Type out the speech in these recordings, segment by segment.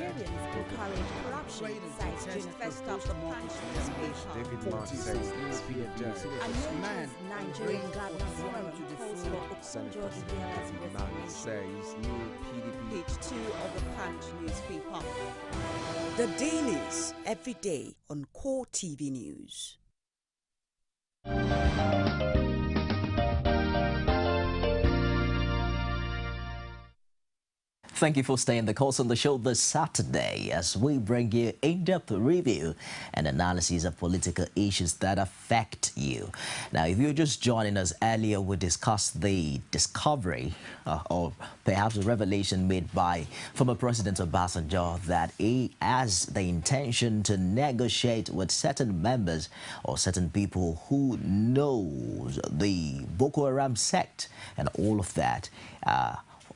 Nigerians encourage corruption, cites June 1st of the Punch newspaper. And Nigerian Governors Forum calls for Okonjo Iweala's resignation. Page 2 of the Punch newspaper. The Dailies, every day on Core TV News. Thank you for staying the course on the show this Saturday as we bring you in-depth review and analysis of political issues that affect you. Now, if you're just joining us earlier, we discussed the discovery or perhaps a revelation made by former President Obasanjo that he has the intention to negotiate with certain members or certain people who knows the Boko Haram sect and all of that.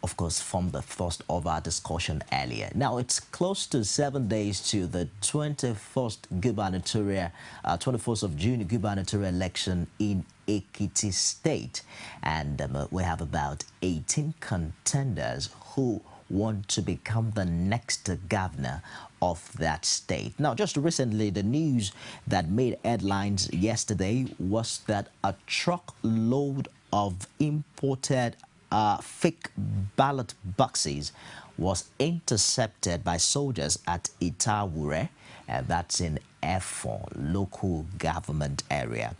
Of course, from the first of our discussion earlier. Now, it's close to 7 days to the 21st of June gubernatorial election in Ekiti State. And we have about 18 contenders who want to become the next governor of that state. Now, just recently, the news that made headlines yesterday was that a truckload of imported fake ballot boxes was intercepted by soldiers at Itawure, and that's in Efon local government area,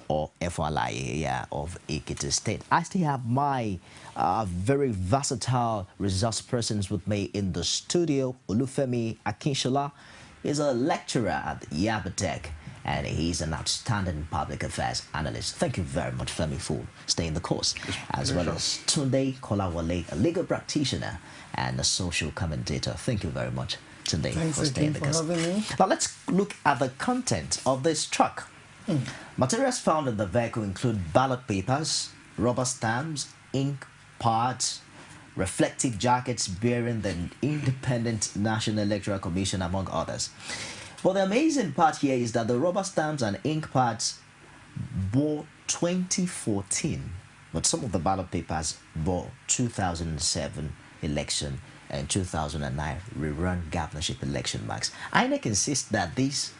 or Efon of Ekiti State. I still have my very versatile resource persons with me in the studio. OLUFEMI AKINSOLA is a lecturer at Yabatech, and he's an outstanding public affairs analyst. Thank you very much, Femi, for staying the course. As well as TUNDE, KOLAWOLE, a legal practitioner and a social commentator. Thank you very much, TUNDE, for staying the course. Now, let's look at the content of this truck. Materials found in the vehicle include ballot papers, rubber stamps, ink, pads, reflective jackets bearing the Independent National Electoral Commission, among others. But the amazing part here is that the rubber stamps and ink pads bore 2014, but some of the ballot papers bore 2007 election and 2009 rerun governorship election marks. INEC insists that these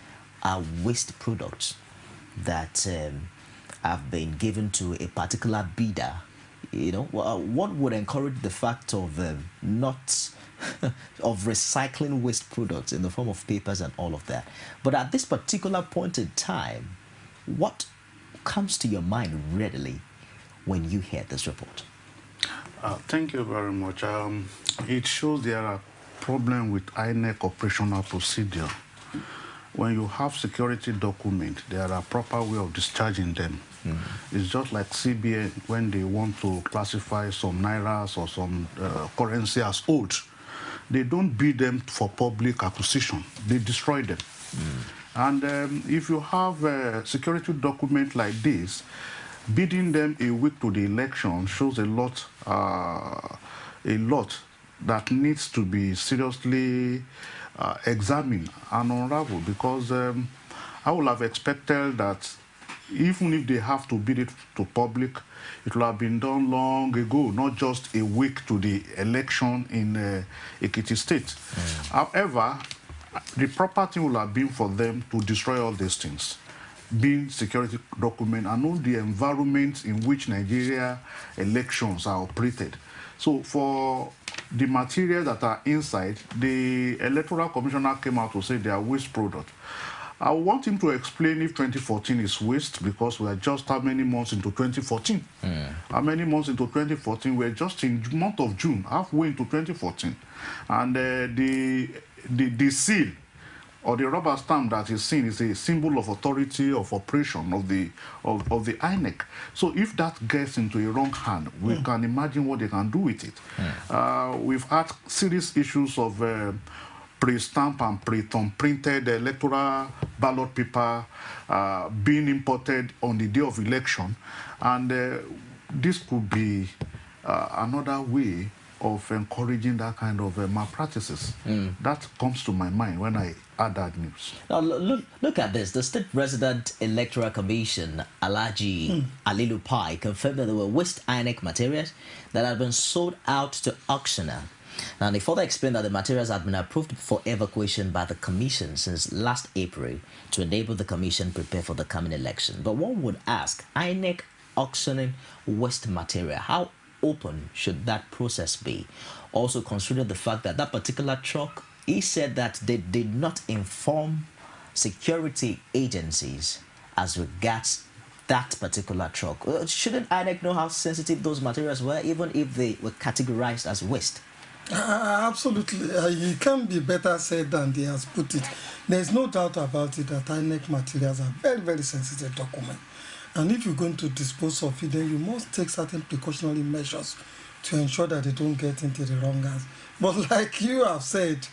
are waste products that have been given to a particular bidder. You know, what would encourage the fact of not of recycling waste products in the form of papers and all of that. But at this particular point in time, what comes to your mind readily when you hear this report? Thank you very much. It shows there are problems with INEC operational procedure. When you have security documents, there are proper way of discharging them. It's just like CBN when they want to classify some nairas or some currency as old. They don't bid them for public acquisition. They destroy them. And if you have a security document like this, bidding them a week to the election shows a lot that needs to be seriously examined and unraveled, because I would have expected that even if they have to bid it to public, it will have been done long ago, not just a week to the election in Ekiti State. However, the proper thing will have been for them to destroy all these things, being security document and all the environment in which Nigeria elections are operated. So for the materials that are inside, the Electoral Commissioner came out to say they are waste products. I want him to explain if 2014 is waste, because we are just how many months into 2014? How many months into 2014? We're just in the month of June, halfway into 2014. And the seal or the rubber stamp that is seen is a symbol of authority, of operation of the INEC. So if that gets into a wrong hand, we can imagine what they can do with it. We've had serious issues of pre-stamp and printed electoral ballot paper being imported on the day of election, and this could be another way of encouraging that kind of malpractices. That comes to my mind when I add that news. Now, look at this. The State Resident Electoral Commission, Alhaji Alilu Pai, confirmed that there were waste INEC materials that had been sold out to auctioneer. Now, they further explained that the materials had been approved for evacuation by the Commission since last April to enable the Commission prepare for the coming election. But one would ask, INEC auctioning waste material, how open should that process be? Also consider the fact that that particular truck, he said that they did not inform security agencies as regards that particular truck. Shouldn't INEC know how sensitive those materials were, even if they were categorized as waste? Absolutely. It can be better said than they has put it. There's no doubt about it that INEC materials are very, very sensitive documents. And if you're going to dispose of it, then you must take certain precautionary measures to ensure that they don't get into the wrong hands. But like you have said,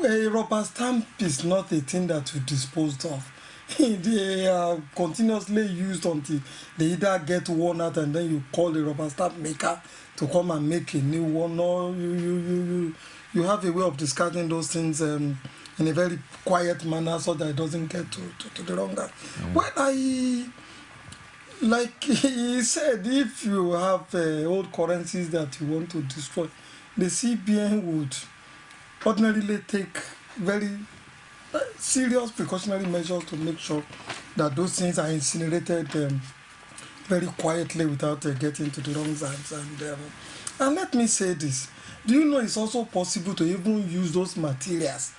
a rubber stamp is not a thing that you disposed of. They are continuously used until they either get worn out and then you call the rubber stamp maker to come and make a new one, or you have a way of discarding those things in a very quiet manner so that it doesn't get to the wrong hand. Well, like he said, if you have old currencies that you want to destroy, the CBN would ordinarily take very serious precautionary measures to make sure that those things are incinerated very quietly without getting to the wrong hands. And let me say this, do you know it's also possible to even use those materials,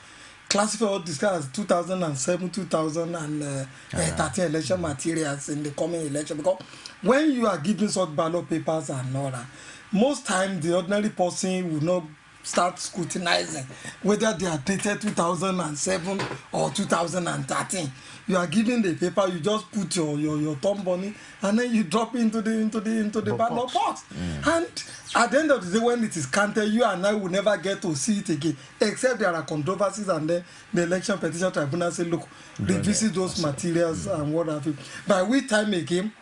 classify or discuss as 2007, 2013 election materials in the coming election? Because when you are giving such ballot papers and all that, most times the ordinary person will not start scrutinizing whether they are dated 2007 or 2013. You are giving the paper, you just put your thumb on it, and then you drop into the ballot box. And at the end of the day, when it is counted, you and I will never get to see it again, except there are controversies, and then the election petition tribunal say, look, revisit those materials and what have you. By which time again,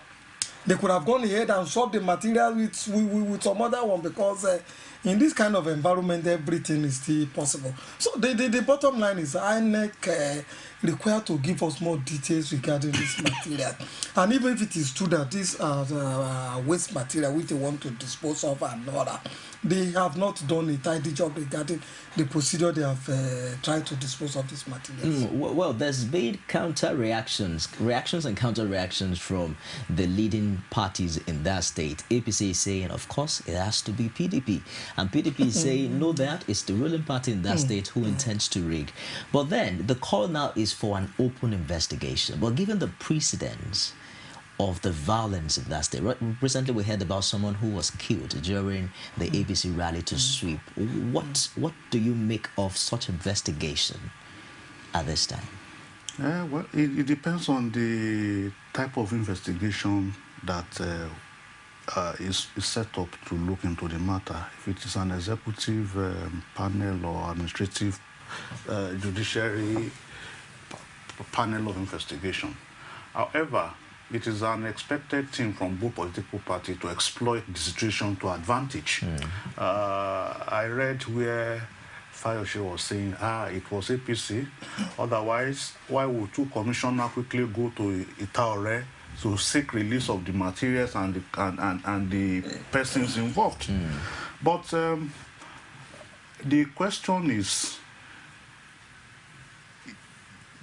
they could have gone ahead and swapped the material with some other one, because in this kind of environment, everything is still possible. So the bottom line is INEC required to give us more details regarding this material. And even if it is true that these are waste material which they want to dispose of and all that, they have not done a tidy job regarding the procedure they have tried to dispose of these materials. Well, there's been reactions and counter reactions from the leading parties in that state. APC is saying, of course, it has to be PDP. And PDP is saying, no, that is the ruling party in that state who intends to rig. But then the call now is for an open investigation. But given the precedents of the violence in that state, recently we heard about someone who was killed during the ABC rally to sweep. What do you make of such investigation at this time? Well, it depends on the type of investigation that is set up to look into the matter. If it is an executive panel or administrative judiciary panel of investigation. However, it is an expected thing from both political parties to exploit the situation to advantage. I read where Fayose was saying, it was APC. Otherwise, why would two commissioners quickly go to Itaore to seek release of the materials and the persons involved? But the question is,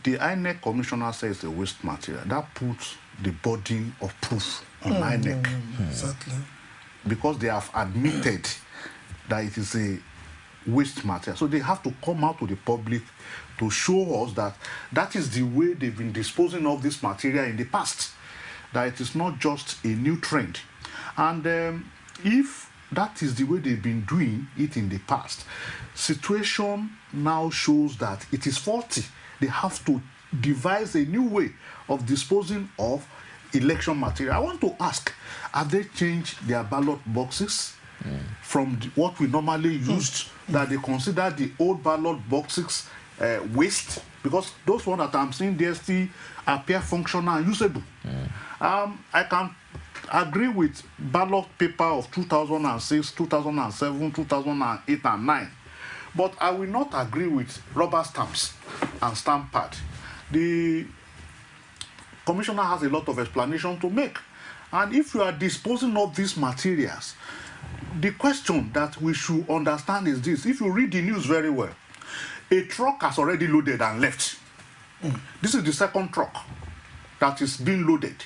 the INEC commissioner says it's a waste material. That puts the burden of proof on INEC. Exactly. Because they have admitted that it is a waste material. So they have to come out to the public to show us that that is the way they've been disposing of this material in the past. That it is not just a new trend. And if that is the way they've been doing it in the past, situation now shows that it is faulty. They have to devise a new way of disposing of election material. I want to ask, have they changed their ballot boxes from what we normally used, that they consider the old ballot boxes waste? Because those ones that I'm seeing there still appear functional and usable. I can agree with ballot paper of 2006, 2007, 2008 and 2009. But I will not agree with rubber stamps and stamp pad. The commissioner has a lot of explanation to make. And if you are disposing of these materials, the question that we should understand is this. If you read the news very well, a truck has already loaded and left. This is the second truck that is being loaded.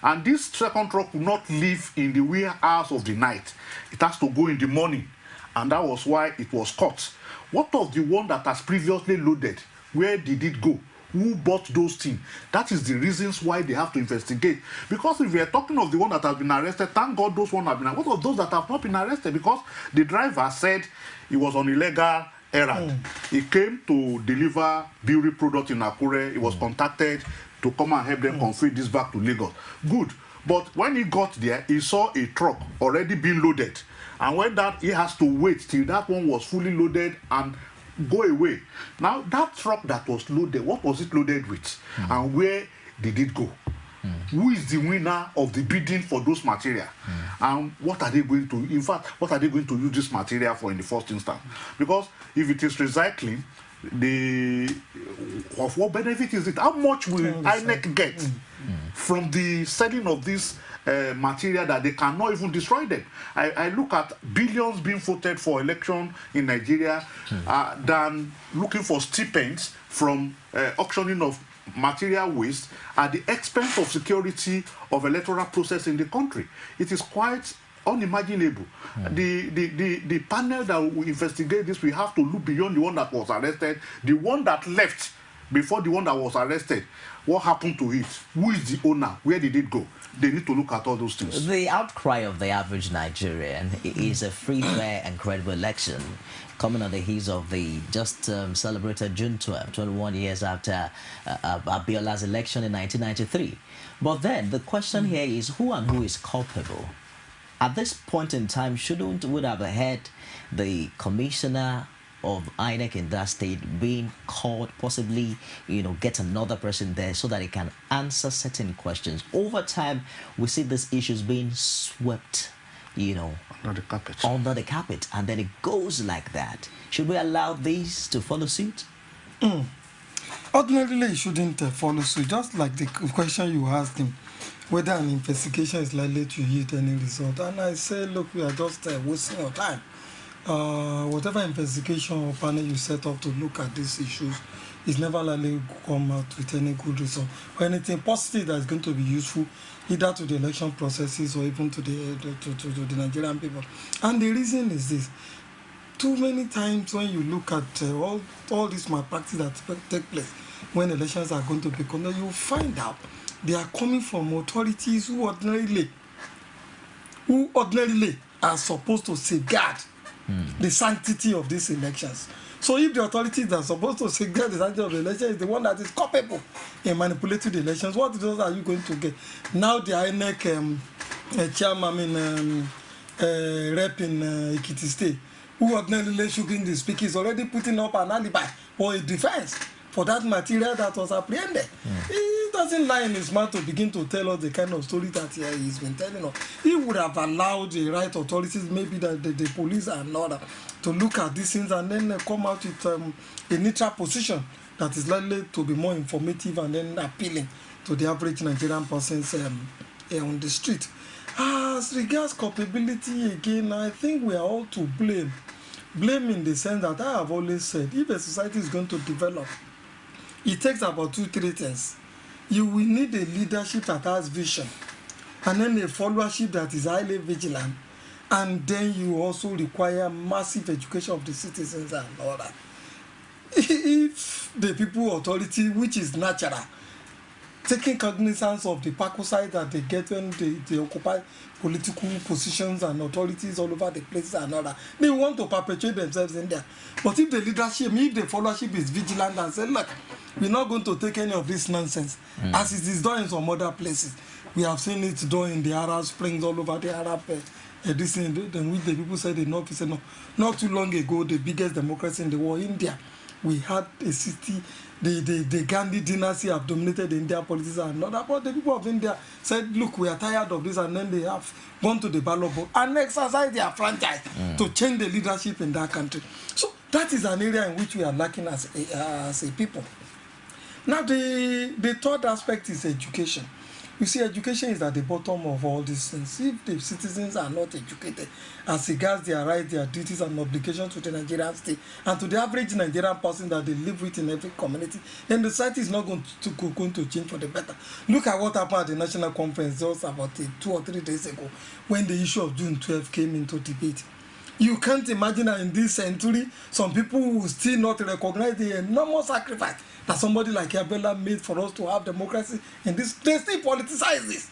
And this second truck will not leave in the wee hours of the night. It has to go in the morning. And that was why it was caught. What of the one that has previously loaded? Where did it go? Who bought those things? That is the reasons why they have to investigate. Because if we are talking of the one that has been arrested, thank God those ones have been arrested. What of those that have not been arrested? Because the driver said he was on illegal errand. He came to deliver beauty products in Akure. He was contacted to come and help them convey this back to Lagos. Good. But when he got there, he saw a truck already being loaded. And when that, he has to wait till that one was fully loaded and go away. Now, that truck that was loaded, what was it loaded with? And where did it go? Who is the winner of the bidding for those material? And what are they going to, in fact, what are they going to use this material for in the first instance? Because if it is recycling, of what benefit is it? How much will INEC get from the selling of this material that they cannot even destroy them? I look at billions being voted for election in Nigeria than looking for stipends from auctioning of material waste at the expense of security of electoral process in the country. It is quite unimaginable. The panel that will investigate this, we have to look beyond the one that was arrested, the one that left before the one that was arrested. What happened to it? Who is the owner? Where did it go? They need to look at all those things. The outcry of the average Nigerian is a free, fair and credible election coming on the heels of the just celebrated June 12, 21 years after Abiola's election in 1993. But then the question here is who and who is culpable? At this point in time, would have had the commissioner of INEC in that state being called, possibly, get another person there so that he can answer certain questions. Over time, we see these issues being swept, Under the carpet. And then it goes like that. Should we allow these to follow suit? Ordinarily, it shouldn't follow suit. Just like the question you asked him, whether an investigation is likely to yield any result. And I say, look, we are just wasting our time. Whatever investigation or panel you set up to look at these issues is never likely to come out with any good result or anything positive that is going to be useful either to the election processes or even to the Nigerian people. And the reason is this. Too many times when you look at all this malpractice that take place when elections are going to be conducted, you find out they are coming from authorities who ordinarily are supposed to safeguard the sanctity of these elections. So if the authorities that are supposed to safeguard the sanctity of the election is the one that is culpable in manipulating the elections, what results are you going to get? Now the INEC chairman, rep in Ekiti State, who ordinarily shooting the speaker, is already putting up an alibi or a defense for that material that was apprehended. He doesn't lie in his mouth to begin to tell us the kind of story that he's been telling us. He would have allowed the right authorities, maybe the police and other, to look at these things and then come out with a neutral position that is likely to be more informative and then appealing to the average Nigerian persons on the street. As regards culpability, again, I think we are all to blame. Blame in the sense that I have always said, if a society is going to develop, it takes about 2-3 things. You will need a leadership that has vision, and then a followership that is highly vigilant, and then you also require massive education of the citizens and all that. If the people authority, which is natural, taking cognizance of the parasite that they get when they occupy political positions and authorities all over the places and all that, they want to perpetuate themselves in there. But if the leadership, if the followership is vigilant and say, look, we're not going to take any of this nonsense, as it is done in some other places. We have seen it done in the Arab Springs, all over the Arab this thing, in which the people said enough is enough. Not too long ago, the biggest democracy in the world, India, we had a city, the Gandhi dynasty have dominated India politics and all that. But the people of India said, look, we are tired of this, and then they have gone to the ballot board and exercised their franchise to change the leadership in that country. So that is an area in which we are lacking as a people. Now, the third aspect is education. You see, education is at the bottom of all these things. If the citizens are not educated as regards their rights, their duties and obligations to the Nigerian state and to the average Nigerian person that they live with in every community, then the society is not going to change for the better. Look at what happened at the national conference just about 2 or 3 days ago when the issue of June 12 came into debate. You can't imagine that in this century, some people will still not recognize the enormous sacrifice that somebody like Abela made for us to have democracy in this. They still politicize this.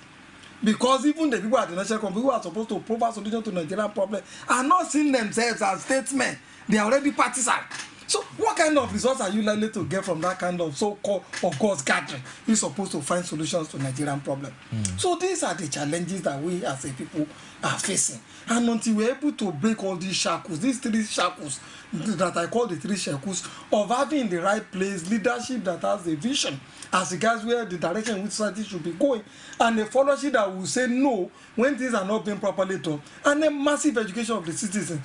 Because even the people at the national conference who are supposed to provide solution to Nigerian problem are not seeing themselves as statesmen. They are already partisan. So what kind of results are you likely to get from that kind of so-called August gathering? You're supposed to find solutions to Nigerian problem. So these are the challenges that we as a people are facing. And until we're able to break all these shackles, these 3 shackles that I call the 3 shackles of having the right place, leadership that has the vision as regards where the direction in which society should be going, and a followership that will say no when things are not being properly done, and a massive education of the citizens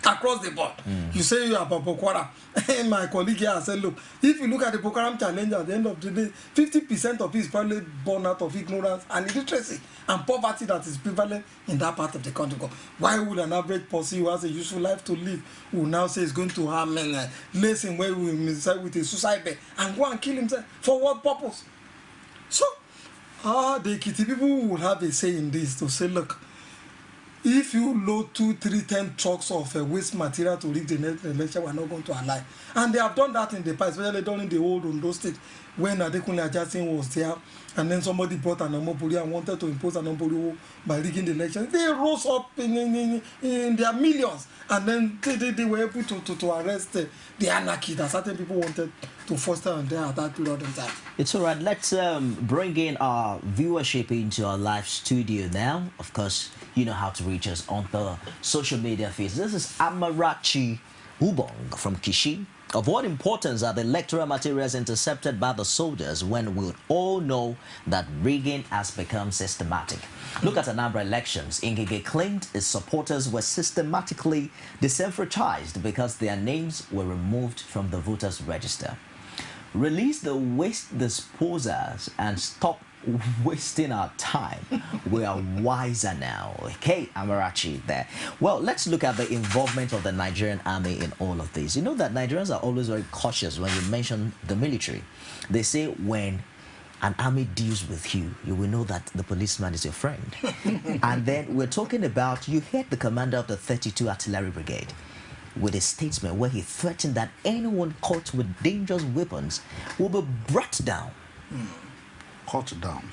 across the board. You say you are about Boko Haram. My colleague here has said, look, if you look at the Boko Haram challenge at the end of the day, 50% of it is probably born out of ignorance and illiteracy and poverty that is prevalent in that part of the country. Why would an average person who has a useful life to live, who now say is going to harm and lace him where we inside with a suicide bed and go and kill himself? For what purpose? So, the Ekiti people will have a say in this to say, look, if you load 2, 3, 10 trucks of waste material to rig the next election, we're not going to allow. And they have done that in the past, especially during the old Ondo state, when Adekunle Ajasin was there, and then somebody brought an Omobori and wanted to impose an Omobori by rigging the election. They rose up in their millions, and then they were able to arrest the anarchy that certain people wanted to foster on there at that period of time. It's all right. Let's bring in our viewership into our live studio now. Of course, you know how to reach us on the social media feeds. This is Amarachi Ubong from Kishi. Of what importance are the electoral materials intercepted by the soldiers when we all know that rigging has become systematic? Look at Anambra elections. Ngige claimed his supporters were systematically disenfranchised because their names were removed from the voters' register. Release the waste disposers and stop wasting our time. We are wiser now. Okay, Amarachi there. Well, let's look at the involvement of the Nigerian army in all of this. You know that Nigerians are always very cautious when you mention the military. They say when an army deals with you, you will know that the policeman is your friend. And then we're talking about, you heard the commander of the 32 Artillery Brigade with a statement where he threatened that anyone caught with dangerous weapons will be brought down. Cut down.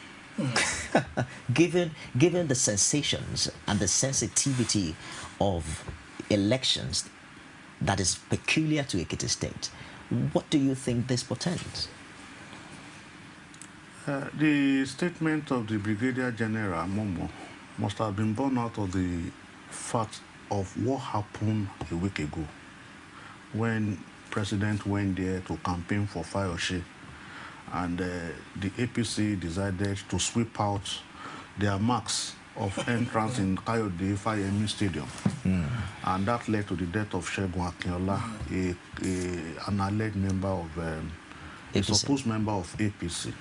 Given the sensations and the sensitivity of elections that is peculiar to Ekiti State, what do you think this portends? The statement of the Brigadier General Momo must have been born out of the fact of what happened a week ago when President went there to campaign for Fayose, and the APC decided to sweep out their marks of entrance in Kayode Fayemi Stadium. And that led to the death of Segun Akinola, an alleged member of, a supposed member of APC.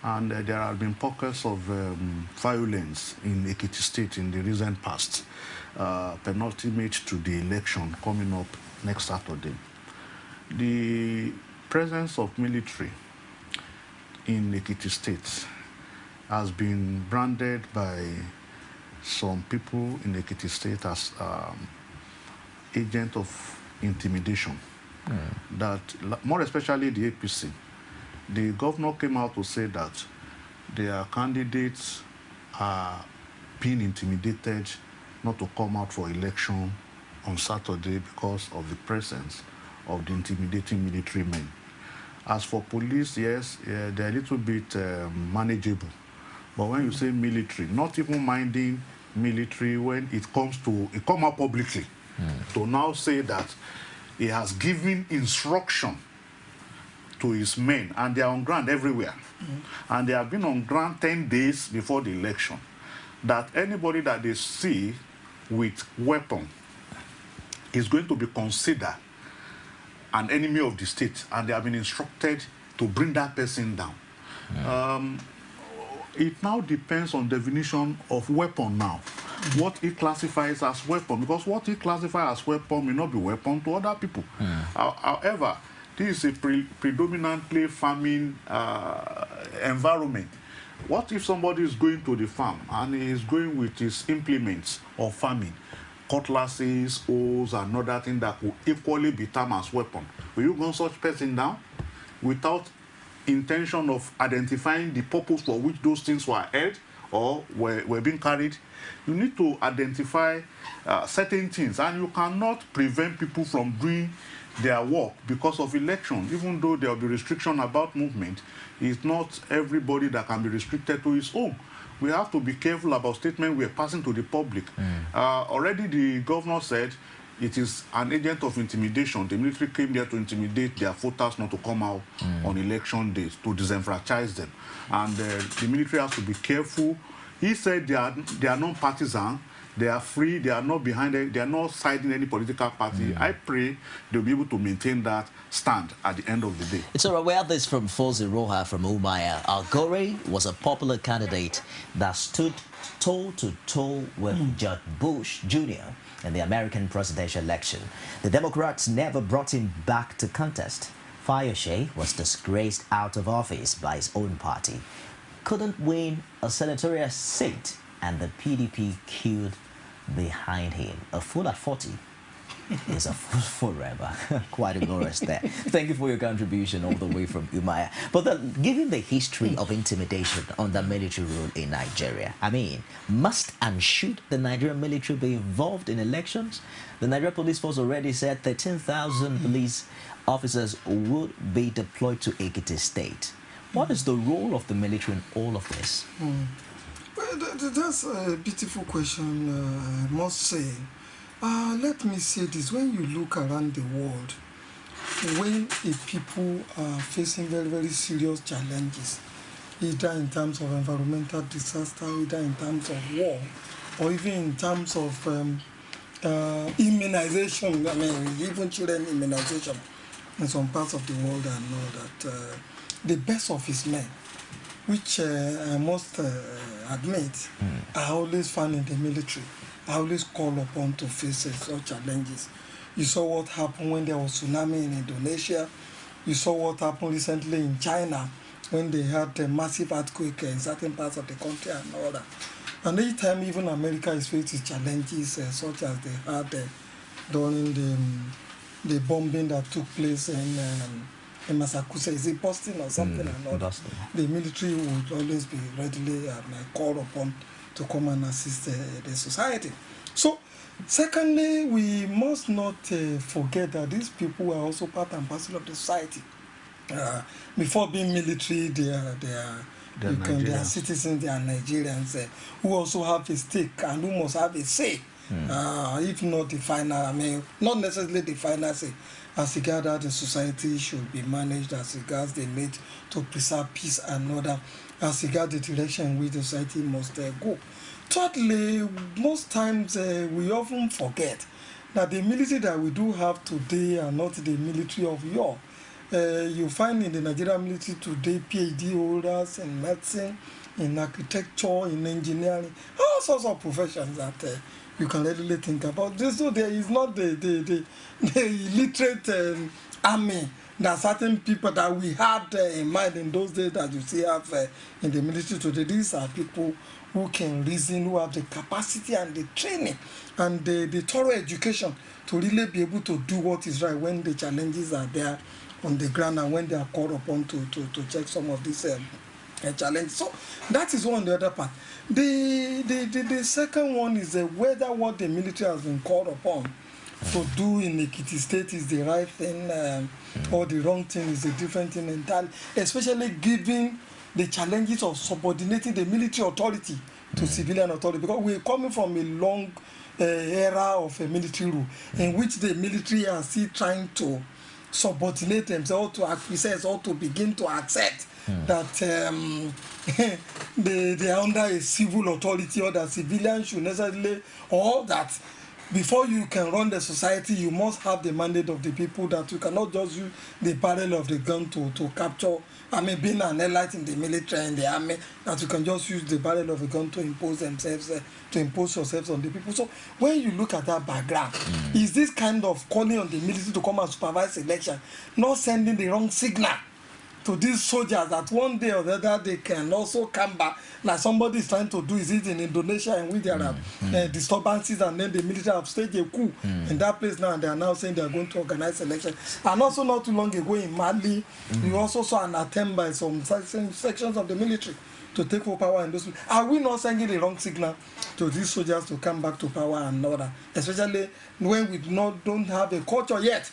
And there have been pockets of violence in Ekiti State in the recent past, penultimate to the election coming up next Saturday. The presence of military in Ekiti State has been branded by some people in Ekiti State as agent of intimidation. That, more especially the APC, the governor came out to say that their candidates are being intimidated not to come out for election on Saturday because of the presence of the intimidating military men. As for police, yes, they're a little bit manageable. But when you say military, not even minding military when it comes to, it come out publicly to now say that he has given instruction to his men, and they are on ground everywhere. And they have been on ground 10 days before the election, that anybody that they see with weapon is going to be considered an enemy of the state, and they have been instructed to bring that person down. it now depends on definition of weapon now. What he classifies as weapon, because what he classifies as weapon may not be weapon to other people. However, this is a predominantly farming environment. What if somebody is going to the farm and he is going with his implements of farming, cutlasses, hoes, and other things that could equally be termed as weapon? Will you gun such person down without intention of identifying the purpose for which those things were held or were being carried? You need to identify certain things, and you cannot prevent people from doing their work because of election. Even though there will be restriction about movement, it's not everybody that can be restricted to his home. We have to be careful about statements we are passing to the public. Already the governor said it is an agent of intimidation. The military came there to intimidate their voters not to come out on election days, to disenfranchise them. And the military has to be careful. He said they are non-partisan, they are free, they are not behind it, they are not siding any political party. I pray they'll be able to maintain that stand at the end of the day. It's all right. We have this from Fozi Roha from Umaya. Al Gore was a popular candidate that stood toe-to-toe with George Bush Jr. in the American presidential election. The Democrats never brought him back to contest. Fayose was disgraced out of office by his own party, couldn't win a senatorial seat, and the PDP queued behind him. A fool at 40 is a fool forever. Quite a chorus there. Thank you for your contribution all the way from Umaya. But given the history of intimidation under military rule in Nigeria, I mean, must and should the Nigerian military be involved in elections? The Nigerian Police Force already said 13,000 police officers would be deployed to Ekiti State. What is the role of the military in all of this? Well, that's a beautiful question, I must say. Let me say this. When you look around the world, when people are facing very, very serious challenges, either in terms of environmental disaster, either in terms of war, or even in terms of immunization, I mean, even children immunization in some parts of the world, I know that the best of his men, which I must admit, are always found in the military. I always call upon to face such challenges. You saw what happened when there was tsunami in Indonesia. You saw what happened recently in China when they had a massive earthquake in certain parts of the country and all that. And each time even America is faced with challenges such as they had during the bombing that took place in Massachusetts, is it Boston or something? Boston. The military would always be readily called upon to come and assist the society. So, secondly, we must not forget that these people are also part and parcel of the society. Before being military, they are citizens, they are Nigerians who also have a stake and who must have a say. If not the final, I mean, not necessarily the final say, as regards how the society should be managed, as regards the need to preserve peace and order, as regards the direction in which the society must go. Thirdly, most times we often forget that the military that we do have today are not the military of yore. You find in the Nigerian military today PhD holders in medicine, in architecture, in engineering, all sorts of professions that you can readily think about. So there is not the illiterate army that certain people that we had in mind in those days that you see have in the military today. These are people who can reason, who have the capacity and the training and the thorough education to really be able to do what is right when the challenges are there on the ground and when they are called upon to check some of these challenges. So that is one. The other part. The second one is whether what the military has been called upon to do in Ekiti State is the right thing or the wrong thing is a different thing entirely, especially given the challenges of subordinating the military authority to civilian authority, because we're coming from a long era of a military rule in which the military are still trying to subordinate themselves to acquiesce or to begin to accept that they are under a civil authority, or that civilians should necessarily, or that before you can run the society, you must have the mandate of the people, that you cannot just use the barrel of the gun to capture. I mean, being an elite in the military and the army, that you can just use the barrel of a gun to impose themselves, to impose yourselves on the people. So when you look at that background, is this kind of calling on the military to come and supervise election, not sending the wrong signal to these soldiers that one day or the other they can also come back, like somebody is trying to do, is it in Indonesia, and with there are disturbances, and then the military have staged a coup in that place now, and they are now saying they are going to organize election. And also not too long ago in Mali, we also saw an attempt by some sections of the military to take over power in those places. Are we not sending the wrong signal to these soldiers to come back to power and order, especially when we don't have a culture yet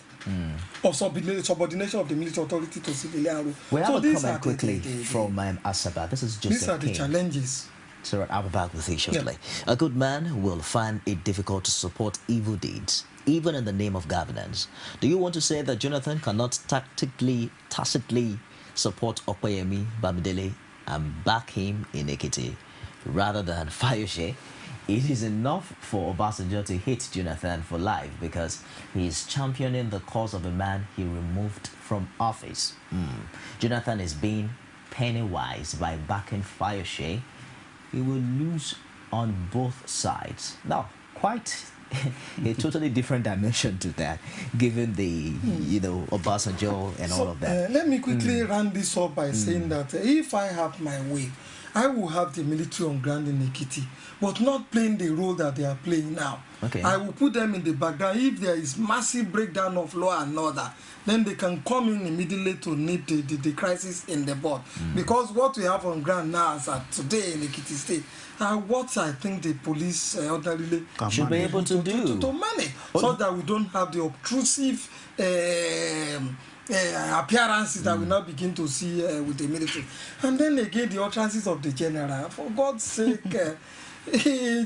of subordination of the military authority to civilian rule? We have a comment quickly from Asaba. This is Joseph These are the King. challenges. So I'll be back with you shortly. Yeah. A good man will find it difficult to support evil deeds, even in the name of governance. Do you want to say that Jonathan cannot tacitly support Opeyemi Bamidele and back him in Ekiti rather than Fayose? It is enough for Obasanjo to hate Jonathan for life because he is championing the cause of a man he removed from office. Jonathan is being penny-wise by backing Fayose. He will lose on both sides. Now, quite a totally different dimension to that, given the, Obasanjo and all of that. Let me quickly run this up by saying that if I have my way, I will have the military on ground in Ekiti, but not playing the role that they are playing now. Okay. I will put them in the background. If there is massive breakdown of law and order, then they can come in immediately to nip the crisis in the bud. Because what we have on ground now as at today in Ekiti State are what I think the police ordinarily should be able to do. To manage, so that we don't have the obtrusive appearances that we now begin to see with the military. And then again, the utterances of the general. For God's sake,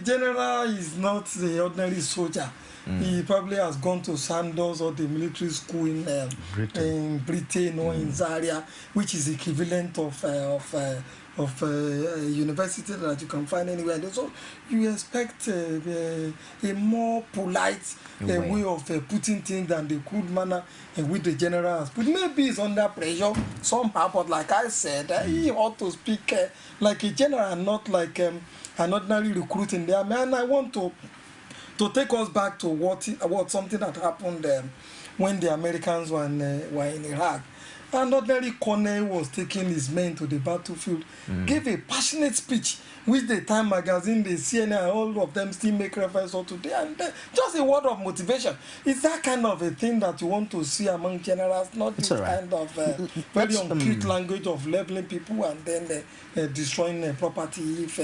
general is not the ordinary soldier. He probably has gone to Sandals or the military school in Britain or in Zaria, which is equivalent of a university that you can find anywhere. And so you expect a more polite way of putting things than the cool manner in which the general has put. Maybe he's under pressure somehow, but like I said, he ought to speak like a general and not like an ordinary recruit in the army. And I want to take us back to what something that happened when the Americans were in Iraq. An ordinary colonel was taking his men to the battlefield, gave a passionate speech, which the Time magazine, the CNN, all of them still make reference to today. And just a word of motivation. It's that kind of a thing that you want to see among generals, not this kind of very uncouth language of leveling people and then destroying property if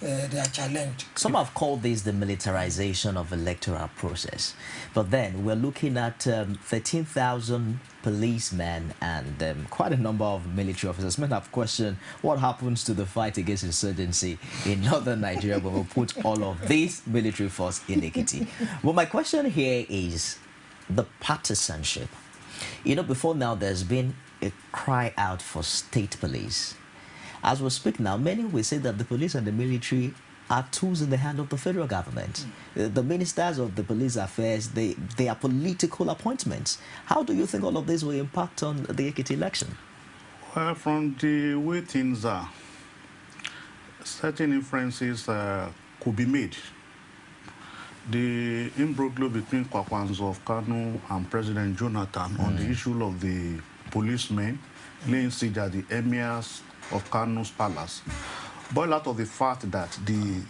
they are challenged. Some have called this the militarization of electoral process. But then we're looking at 13,000 policemen and quite a number of military officers. Men have questioned what happens to the fight against insurgency in northern Nigeria when we put all of this military force in Ekiti. Well, my question here is the partisanship. Before now, there's been a cry out for state police. As we speak now, many will say that the police and the military are tools in the hand of the federal government. The ministers of the police affairs, they are political appointments. How do you think all of this will impact on the Ekiti election? Well, from the way things are, certain inferences could be made. The imbroglio between Kwakwanzo of Kanu and President Jonathan on the issue of the policemen laying siege at the emirs of Kanu's palace boil out of the fact that the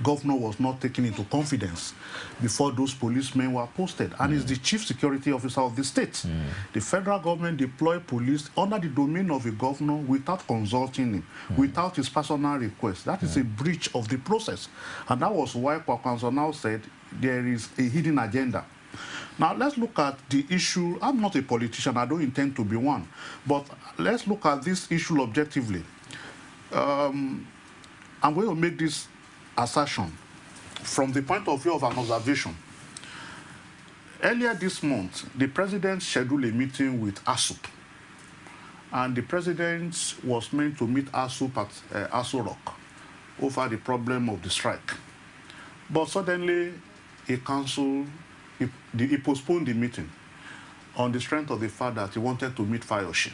governor was not taken into confidence before those policemen were posted, and is the chief security officer of the state. The federal government deployed police under the domain of a governor without consulting him, without his personal request. That is a breach of the process, and that was why Kwakwanzo now said there is a hidden agenda. Now, let's look at the issue. I'm not a politician. I don't intend to be one. But let's look at this issue objectively. I'm going to make this assertion from the point of view of an observation. Earlier this month, the president scheduled a meeting with ASUP. And the president was meant to meet ASUP at Aso Rock over the problem of the strike. But suddenly, he canceled, he postponed the meeting on the strength of the fact that he wanted to meet Fayose.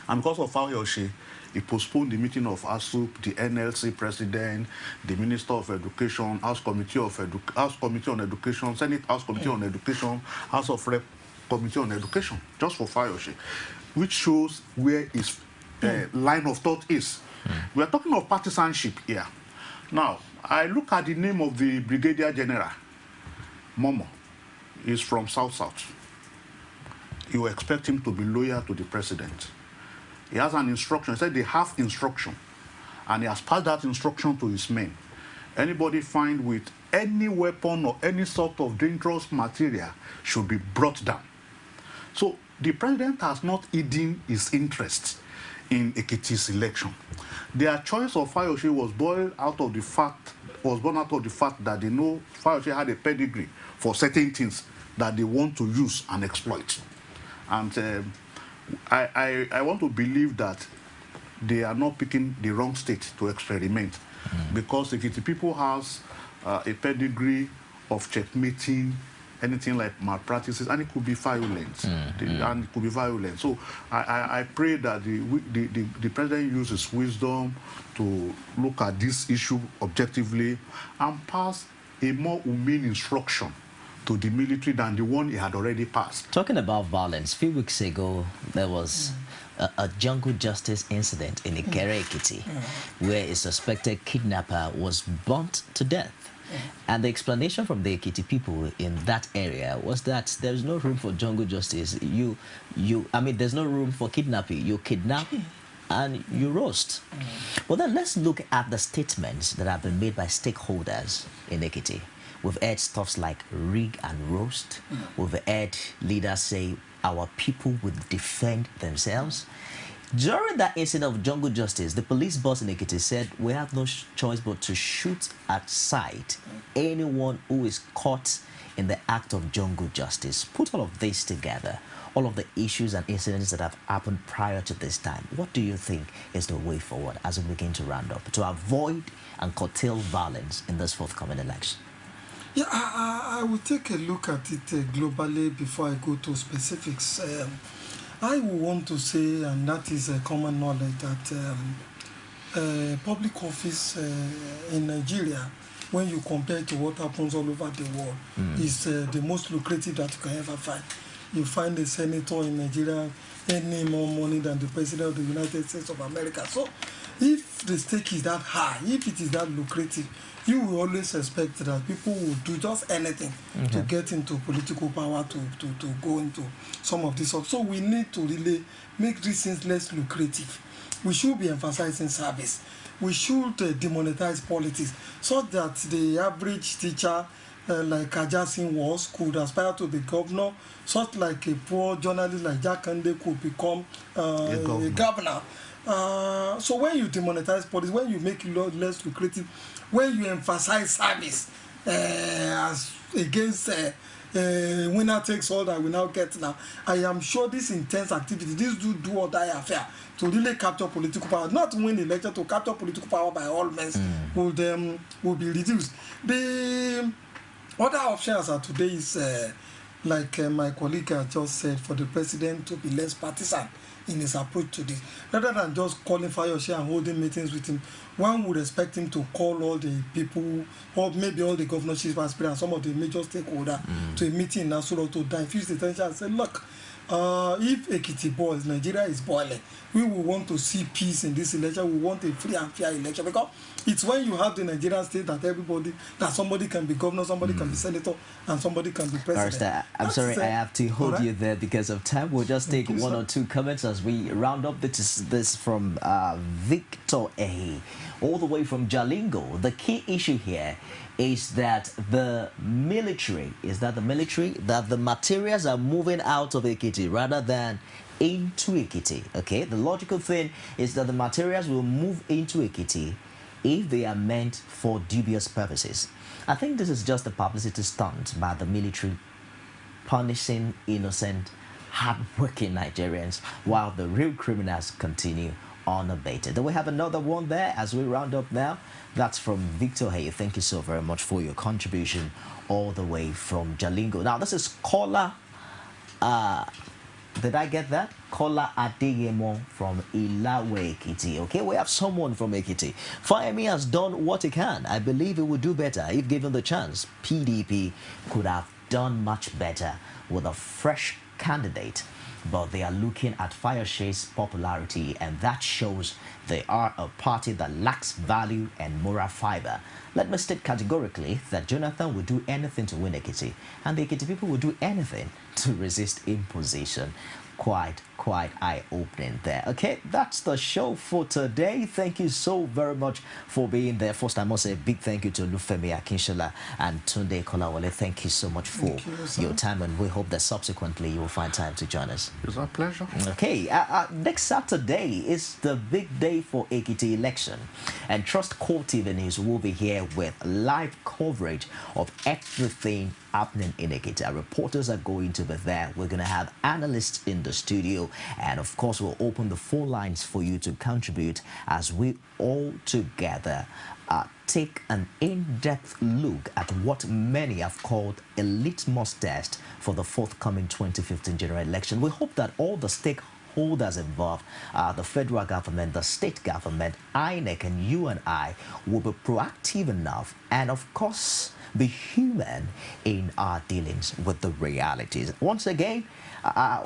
And because of Fayose, he postponed the meeting of ASUP, the NLC president, the Minister of Education, House Committee on Education, Senate House Committee on Education, House of Rep Committee on Education, just for Fayose, which shows where his line of thought is. We are talking of partisanship here. Now, I look at the name of the Brigadier General, Momo. He's from South-South. You expect him to be loyal to the president. He has an instruction. He said they have instruction. And he has passed that instruction to his men. Anybody found with any weapon or any sort of dangerous material should be brought down. So the president has not hidden his interest in Ekiti's election. Their choice of Fayose was born out of the fact that they know Fayose had a pedigree for certain things that they want to use and exploit. And I want to believe that they are not picking the wrong state to experiment, because Ekiti people has a pedigree of checkmating anything like malpractices, and it could be violent. And it could be violent. So I pray that the president uses wisdom to look at this issue objectively and pass a more humane instruction to the military than the one he had already passed. Talking about violence, a few weeks ago, there was a jungle justice incident in Ikere Ekiti, where a suspected kidnapper was burnt to death. And the explanation from the Ekiti people in that area was that there's no room for jungle justice. I mean, there's no room for kidnapping. You kidnap and you roast. Well, then let's look at the statements that have been made by stakeholders in Ekiti. We've heard stuff like rig and roast. We've heard leaders say our people will defend themselves. During that incident of jungle justice, the police boss in Ekiti said we have no choice but to shoot at sight anyone who is caught in the act of jungle justice. Put all of this together, all of the issues and incidents that have happened prior to this time. What do you think is the way forward as we begin to round up to avoid and curtail violence in this forthcoming election? Yeah, I will take a look at it globally before I go to specifics. I will want to say, and that is a common knowledge, that public office in Nigeria, when you compare to what happens all over the world, is the most lucrative that you can ever find. You find a senator in Nigeria earning more money than the president of the United States of America. So if the stake is that high, if it is that lucrative, you will always expect that people will do just anything to get into political power, to go into some of this stuff. So we need to really make these things less lucrative. We should be emphasizing service. We should demonetize politics so that the average teacher like Kajasin was could aspire to be governor, such like a poor journalist like Jack Kande could become a governor. So when you demonetize politics, when you make it less lucrative, when you emphasize service as against winner takes all that we now get now, I am sure this intense activity, this do or die affair to really capture political power, not win the election, to capture political power by all means, will be reduced. The other option as of today is like my colleague has just said, for the president to be less partisan in his approach to this. Rather than just calling Fayose and holding meetings with him, one would expect him to call all the people, or maybe all the governorship aspirants, some of the major stakeholders, to a meeting in Nasuro to diffuse the tension and say, look, if Ekiti boils, Nigeria is boiling. We will want to see peace in this election. We want a free and fair election, because it's when you have the Nigerian state that somebody can be governor, somebody can be senator, and somebody can be president. Barrister, I'm sorry, I have to hold you there because of time. We'll just take one or two comments as we round up. This from Victor A, all the way from Jalingo. The key issue here is that the materials are moving out of Ekiti rather than into Ekiti. Okay, the logical thing is that the materials will move into Ekiti if they are meant for dubious purposes. I think this is just a publicity stunt by the military, punishing innocent, hard-working Nigerians while the real criminals continue unabated. Do we have another one there as we round up now? That's from Victor Hay. Thank you so very much for your contribution all the way from Jalingo. Now, this is Kola. Did I get that? Kola Adeyemo from Ilawe Ekiti. Okay, we have someone from Ekiti. Fayemi has done what he can. I believe he would do better if given the chance. PDP could have done much better with a fresh candidate, but they are looking at Fayoshe's popularity, and that shows they are a party that lacks value and moral fiber. Let me state categorically that Jonathan will do anything to win Ekiti, and the Ekiti people will do anything to resist imposition. Quite eye-opening there. Okay, that's the show for today. Thank you so very much for being there. First, I must say a big thank you to OLUFEMI, AKINSOLA, and TUNDE KOLAWOLE. Thank you so much for your time, and we hope that subsequently you will find time to join us. It's our pleasure. Okay, next Saturday is the big day for Ekiti election, and Trust Core TV News will be here with live coverage of everything happening in Ekiti. Our reporters are going to be there. We're going to have analysts in the studio, and of course we'll open the phone lines for you to contribute as we all together take an in-depth look at what many have called a litmus test for the forthcoming 2015 general election. We hope that all the stakeholders involved, the federal government, the state government, INEC, and you and I will be proactive enough and of course be human in our dealings with the realities. Once again,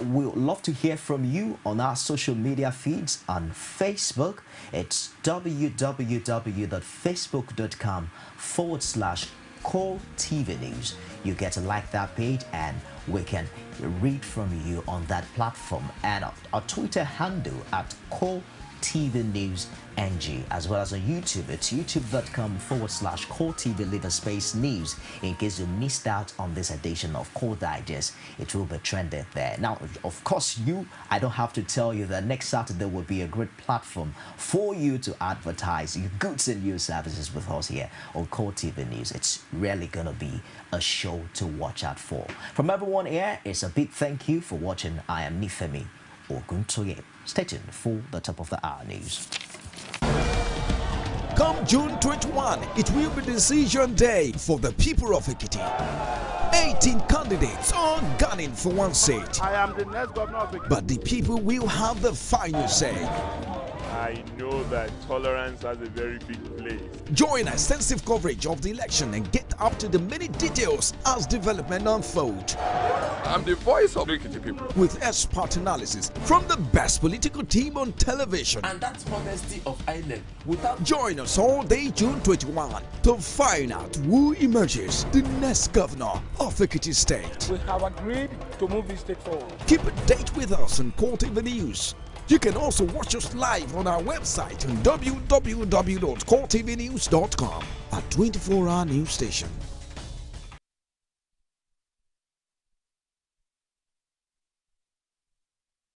we would love to hear from you on our social media feeds. On Facebook, it's www.facebook.com/KOLTV News. You get to like that page and we can read from you on that platform. And our Twitter handle at KOLTV News NG, as well as on YouTube. It's youtube.com/KOLTV News. In case you missed out on this edition of Core Digest, it will be trended there. Now, of course, I don't have to tell you that next Saturday will be a great platform for you to advertise your goods and your services with us here on Core TV News. It's really going to be a show to watch out for. From everyone here, it's a big thank you for watching. I am Nifemi Oguntoye. Stay tuned for the top of the hour news. Come June 21, it will be decision day for the people of Ekiti. 18 candidates are gunning for one seat. I am the next governor of Ekiti. But the people will have the final say. I know that tolerance has a very big place. Join extensive coverage of the election and get up to the many details as development unfolds. I'm the voice of the Ekiti people. With expert analysis from the best political team on television. And that's honesty of INEC. Join us all day June 21 to find out who emerges the next governor of Ekiti State. We have agreed to move this state forward. Keep a date with us on Core TV News. You can also watch us live on our website on www.coretvnews.com, a 24-hour news station.